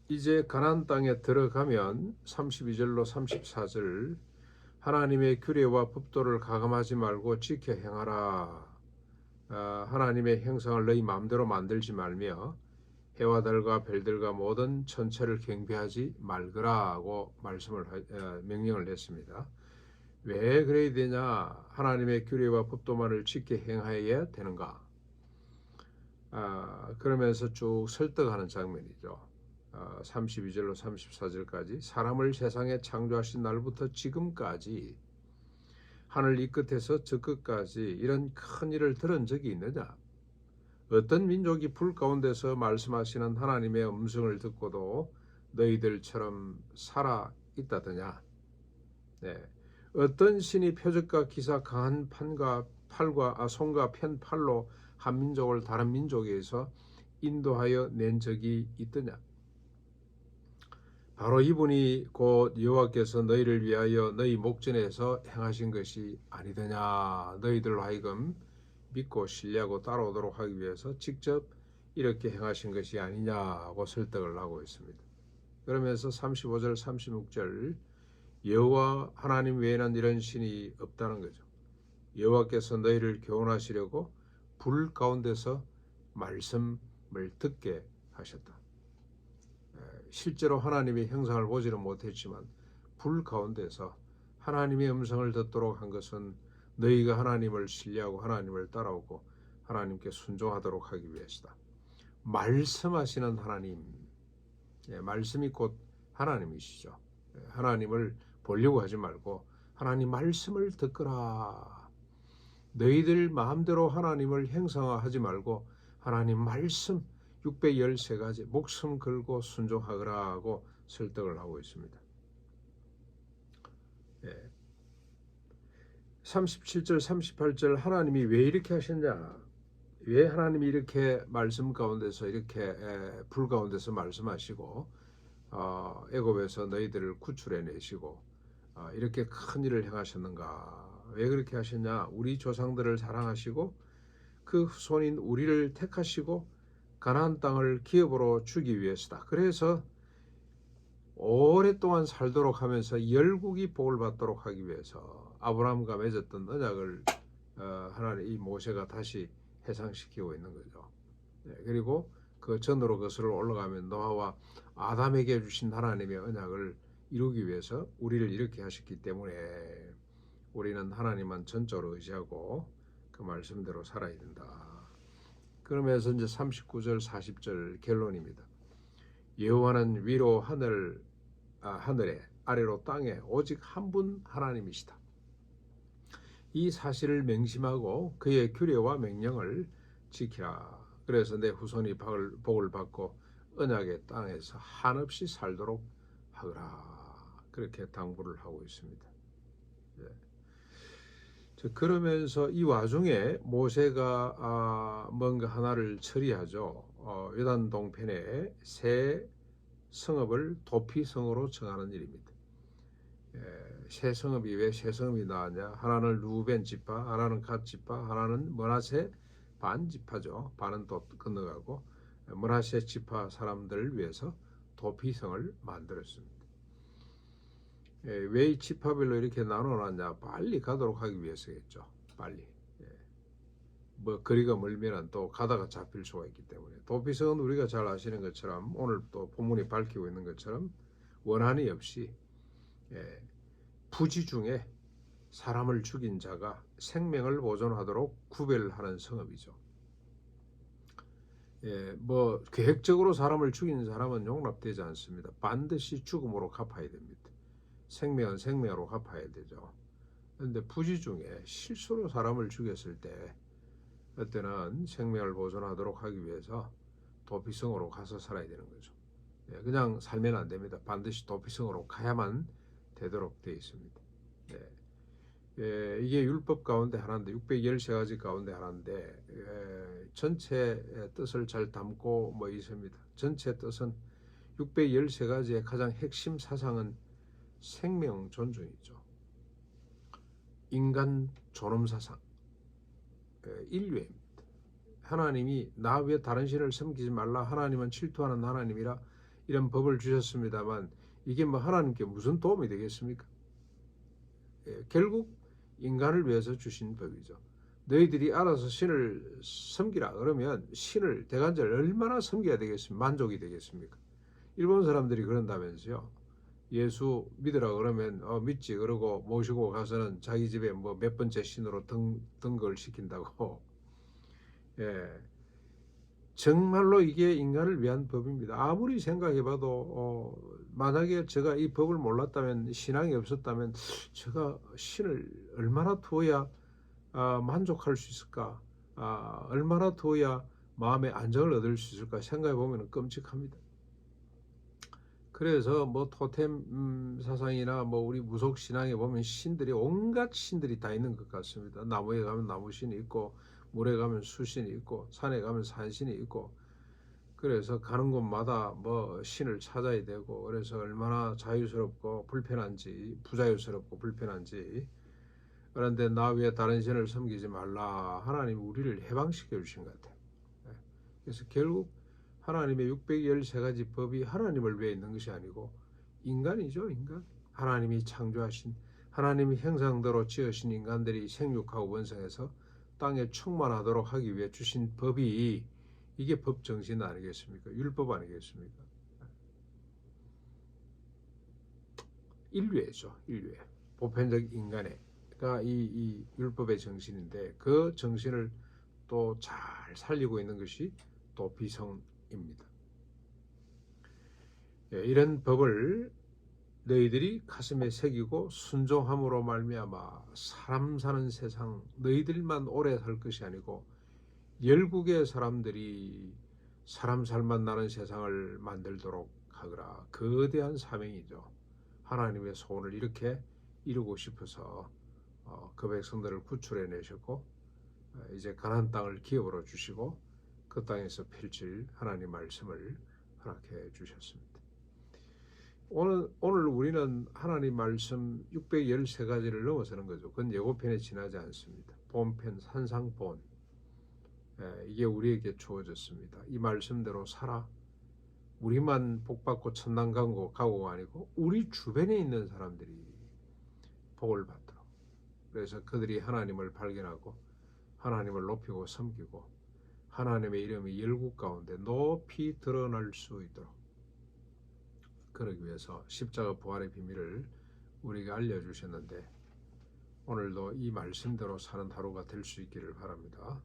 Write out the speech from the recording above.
이제 가나안 땅에 들어가면 32절로 34절 하나님의 규례와 법도를 가감하지 말고 지켜 행하라. 하나님의 형상을 너희 마음대로 만들지 말며 해와 달과 별들과 모든 천체를 경배하지 말거라고 명령을 했습니다. 왜 그래야 되냐? 하나님의 규례와 법도만을 지켜 행하여야 되는가? 그러면서 쭉 설득하는 장면이죠. 32절로 34절까지 사람을 세상에 창조하신 날부터 지금까지 하늘 이 끝에서 저 끝까지 이런 큰 일을 들은 적이 있느냐? 어떤 민족이 불 가운데서 말씀하시는 하나님의 음성을 듣고도 너희들처럼 살아 있다더냐? 네. 어떤 신이 표적과 기사 강한 손과 편 팔로 한 민족을 다른 민족에서 인도하여 낸 적이 있더냐? 바로 이분이 곧 여호와께서 너희를 위하여 너희 목전에서 행하신 것이 아니더냐? 너희들로 하여금 믿고 신뢰하고 따라오도록 하기 위해서 직접 이렇게 행하신 것이 아니냐고 설득을 하고 있습니다. 그러면서 35절 36절 여호와 하나님 외에는 이런 신이 없다는 거죠. 여호와께서 너희를 교훈하시려고 불 가운데서 말씀을 듣게 하셨다. 실제로 하나님의 형상을 보지는 못했지만 불 가운데서 하나님의 음성을 듣도록 한 것은 너희가 하나님을 신뢰하고 하나님을 따라오고 하나님께 순종하도록 하기 위해서다. 말씀하시는 하나님, 말씀이 곧 하나님이시죠. 하나님을 보려고 하지 말고 하나님 말씀을 듣거라. 너희들 마음대로 하나님을 형상화하지 말고 하나님 말씀 613가지 목숨 걸고 순종하거라 하고 설득을 하고 있습니다. 37절 38절 하나님이 왜 이렇게 하셨냐? 왜 하나님이 이렇게 말씀 가운데서 이렇게 불 가운데서 말씀하시고 애굽에서 너희들을 구출해 내시고 이렇게 큰 일을 행하셨는가? 왜 그렇게 하셨냐? 우리 조상들을 사랑하시고 그 후손인 우리를 택하시고 가나안 땅을 기업으로 주기 위해서다. 그래서 오랫동안 살도록 하면서 열국이 복을 받도록 하기 위해서 아브라함과 맺었던 언약을 하나님 이 모세가 다시 해상시키고 있는 거죠. 그리고 그 전으로 거슬러 올라가면 노아와 아담에게 주신 하나님의 언약을 이루기 위해서 우리를 이렇게 하셨기 때문에 우리는 하나님만 전적으로 의지하고 그 말씀대로 살아야 된다. 그러면서 이제 39절 40절 결론입니다. 여호와는 위로 하늘에 아래로 땅에 오직 한 분 하나님이시다. 이 사실을 맹심하고 그의 규례와 명령을 지키라. 그래서 내 후손이 복을 받고 언약의 땅에서 한없이 살도록 하거라. 그렇게 당부를 하고 있습니다. 그러면서 이 와중에 모세가 뭔가 하나를 처리하죠. 요단 동편에 새 성읍을 도피성으로 정하는 일입니다. 새 성읍이 왜 새 성읍이 나왔냐? 하나는 루벤 지파, 하나는 갓 지파, 하나는 므낫세 반 지파죠. 반은 또 건너가고 므낫세 지파 사람들을 위해서 도피성을 만들었습니다. 왜 이 지파별로 이렇게 나눠놨냐? 빨리 가도록 하기 위해서겠죠. 빨리. 뭐 거리가 멀면 또 가다가 잡힐 수가 있기 때문에 도피성은 우리가 잘 아시는 것처럼 오늘 또 본문이 밝히고 있는 것처럼 원한이 없이 부지 중에 사람을 죽인 자가 생명을 보존하도록 구별하는 성읍이죠. 뭐 계획적으로 사람을 죽이는 사람은 용납되지 않습니다. 반드시 죽음으로 갚아야 됩니다. 생명은 생명으로 갚아야 되죠. 그런데 부지 중에 실수로 사람을 죽였을 때 그때는 생명을 보존하도록 하기 위해서 도피성으로 가서 살아야 되는 거죠. 그냥 살면 안 됩니다. 반드시 도피성으로 가야만 되도록 되어 있습니다. 이게 율법 가운데 하나인데 613가지 가운데 하나인데 전체 뜻을 잘 담고 뭐 있습니다. 전체 뜻은 613가지의 가장 핵심 사상은 생명 존중이죠. 인간 존엄 사상, 인류입니다. 하나님이 나 외에 다른 신을 섬기지 말라. 하나님은 질투하는 하나님이라 이런 법을 주셨습니다만 이게 뭐 하나님께 무슨 도움이 되겠습니까? 결국 인간을 위해서 주신 법이죠. 너희들이 알아서 신을 섬기라 그러면 신을 대간절 얼마나 섬겨야 되겠습니까? 만족이 되겠습니까? 일본 사람들이 그런다면서요. 예수 믿으라 그러면 믿지 그러고 모시고 가서는 자기 집에 뭐 몇 번째 신으로 등극을 시킨다고. 예, 정말로 이게 인간을 위한 법입니다. 아무리 생각해봐도 만약에 제가 이 법을 몰랐다면 신앙이 없었다면 제가 신을 얼마나 두어야 만족할 수 있을까? 얼마나 두어야 마음의 안정을 얻을 수 있을까 생각해 보면 끔찍합니다. 그래서 뭐 토템 사상이나 뭐 우리 무속 신앙에 보면 신들이 온갖 신들이 다 있는 것 같습니다. 나무에 가면 나무신이 있고 물에 가면 수신이 있고 산에 가면 산신이 있고 그래서 가는 곳마다 뭐 신을 찾아야 되고 그래서 얼마나 자유스럽고 불편한지 부자유스럽고 불편한지 그런데 나 위에 다른 신을 섬기지 말라 하나님이 우리를 해방시켜 주신 것 같아요. 그래서 결국 하나님의 613가지 법이 하나님을 위해 있는 것이 아니고 인간이죠. 인간. 하나님이 창조하신 하나님이 형상대로 지으신 인간들이 생육하고 번성해서 땅에 충만하도록 하기 위해 주신 법이 이게 법 정신 아니겠습니까? 율법 아니겠습니까? 인류애죠. 인류애. 보편적 인간애가 이 율법의 정신인데 그 정신을 또 잘 살리고 있는 것이 또 비성입니다. 이런 법을 너희들이 가슴에 새기고 순종함으로 말미암아 사람 사는 세상 너희들만 오래 살 것이 아니고 열국의 사람들이 사람 살만 나는 세상을 만들도록 하거라. 거대한 사명이죠. 하나님의 소원을 이렇게 이루고 싶어서 그 백성들을 구출해 내셨고 이제 가나안 땅을 기업으로 주시고 그 땅에서 펼칠 하나님 말씀을 허락해 주셨습니다. 오늘 우리는 하나님 말씀 613가지를 넘어서는 거죠. 그건 예고편에 지나지 않습니다. 본편, 산상본. 이게 우리에게 주어졌습니다. 이 말씀대로 살아. 우리만 복받고 천당 가고가 아니고 우리 주변에 있는 사람들이 복을 받도록. 그래서 그들이 하나님을 발견하고 하나님을 높이고 섬기고 하나님의 이름이 열국 가운데 높이 드러날 수 있도록 그러기 위해서 십자가 부활의 비밀을 우리에게 알려주셨는데 오늘도 이 말씀대로 사는 하루가 될 수 있기를 바랍니다.